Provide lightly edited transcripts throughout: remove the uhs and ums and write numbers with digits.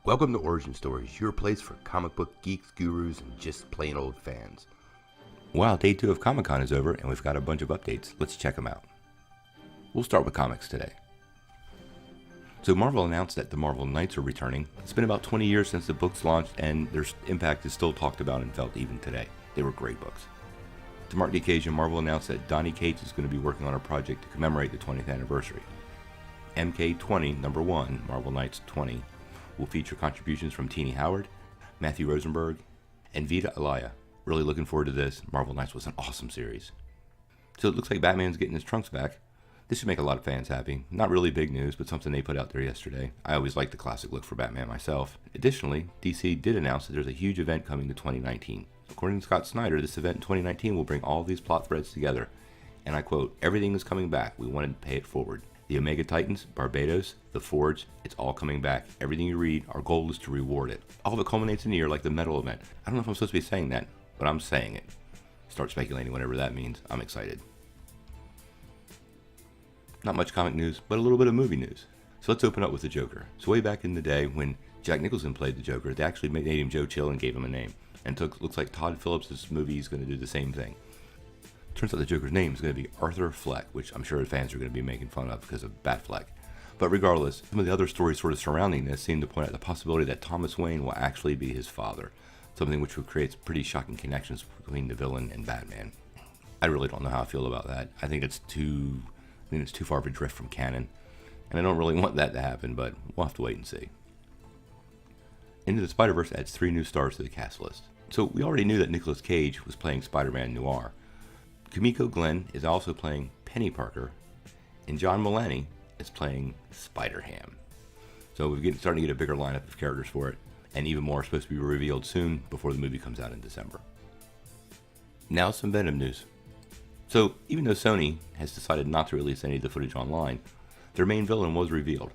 Welcome to Origin Stories, your place for comic book geeks, gurus, and just plain old fans. Well, day 2 of Comic-Con is over, and we've got a bunch of updates. Let's check them out. We'll start with comics today. So Marvel announced that the Marvel Knights are returning. It's been about 20 years since the books launched, and their impact is still talked about and felt even today. They were great books. To mark the occasion, Marvel announced that Donny Cates is going to be working on a project to commemorate the 20th anniversary. MK20, number 1, Marvel Knights 20, will feature contributions from Teenie Howard, Matthew Rosenberg, and Vita Alaya. Really looking forward to this. Marvel Knights was an awesome series. So it looks like Batman's getting his trunks back. This should make a lot of fans happy. Not really big news, but something they put out there yesterday. I always liked the classic look for Batman myself. Additionally, DC did announce that there's a huge event coming to 2019. According to Scott Snyder, this event in 2019 will bring all these plot threads together. And I quote, "Everything is coming back. We wanted to pay it forward. The Omega Titans, Barbados, the Forge, it's all coming back. Everything you read, our goal is to reward it." All of it culminates in a year like the Metal event. I don't know if I'm supposed to be saying that, but I'm saying it. Start speculating whatever that means. I'm excited. Not much comic news, but a little bit of movie news. So let's open up with the Joker. So way back in the day when Jack Nicholson played the Joker, they actually made him Joe Chill and gave him a name. And it looks like Todd Phillips' movie is going to do the same thing. Turns out the Joker's name is going to be Arthur Fleck, which I'm sure fans are going to be making fun of because of Batfleck. But regardless, some of the other stories sort of surrounding this seem to point out the possibility that Thomas Wayne will actually be his father, something which would create pretty shocking connections between the villain and Batman. I really don't know how I feel about that. I think it's too far of a drift from canon, and I don't really want that to happen, but we'll have to wait and see. Into the SpiderVerse adds 3 new stars to the cast list. So we already knew that Nicolas Cage was playing Spider-Man Noir. Kimiko Glenn is also playing Penny Parker, and John Mulaney is playing Spider-Ham. So we're starting to get a bigger lineup of characters for it, and even more are supposed to be revealed soon before the movie comes out in December. Now some Venom news. So even though Sony has decided not to release any of the footage online, their main villain was revealed.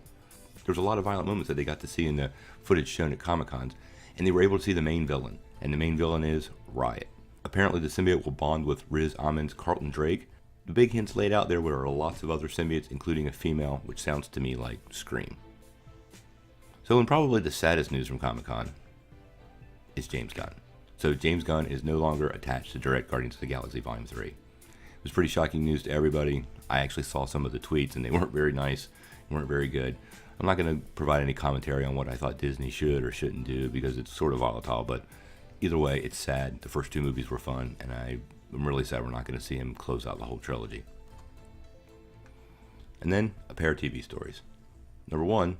There's a lot of violent moments that they got to see in the footage shown at Comic-Cons, and they were able to see the main villain, and the main villain is Riot. Apparently the symbiote will bond with Riz Ahmed's Carlton Drake. The big hints laid out there were lots of other symbiotes, including a female, which sounds to me like Scream. So, and probably the saddest news from Comic-Con is James Gunn. So James Gunn is no longer attached to direct Guardians of the Galaxy Volume 3. It was pretty shocking news to everybody. I actually saw some of the tweets and they weren't very nice, weren't very good. I'm not going to provide any commentary on what I thought Disney should or shouldn't do because it's sort of volatile, but either way, it's sad. The first 2 movies were fun, and I'm really sad we're not going to see him close out the whole trilogy. And then, a pair of TV stories. Number 1,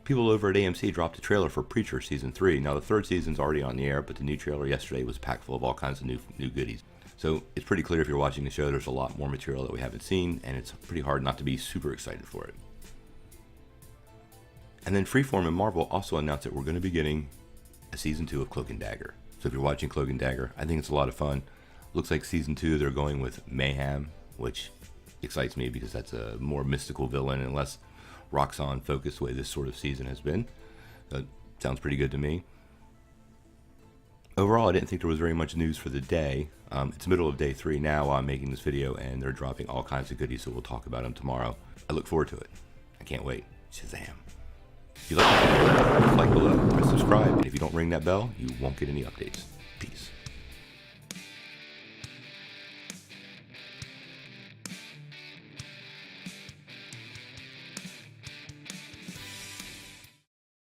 people over at AMC dropped a trailer for Preacher Season 3. Now, the 3rd season's already on the air, but the new trailer yesterday was packed full of all kinds of new goodies. So, it's pretty clear if you're watching the show, there's a lot more material that we haven't seen, and it's pretty hard not to be super excited for it. And then Freeform and Marvel also announced that we're going to be getting a Season 2 of Cloak and Dagger. So if you're watching Cloak and Dagger, I think it's a lot of fun. Looks like Season 2 they're going with Mayhem, which excites me because that's a more mystical villain and less Roxxon focused way this sort of season has been. Sounds pretty good to me. Overall, I didn't think there was very much news for the day. It's the middle of day 3 now while I'm making this video, and they're dropping all kinds of goodies, so we'll talk about them tomorrow. I look forward to it. I can't wait. Shazam. If you like the video, like below, press subscribe, and if you don't ring that bell, you won't get any updates. Peace.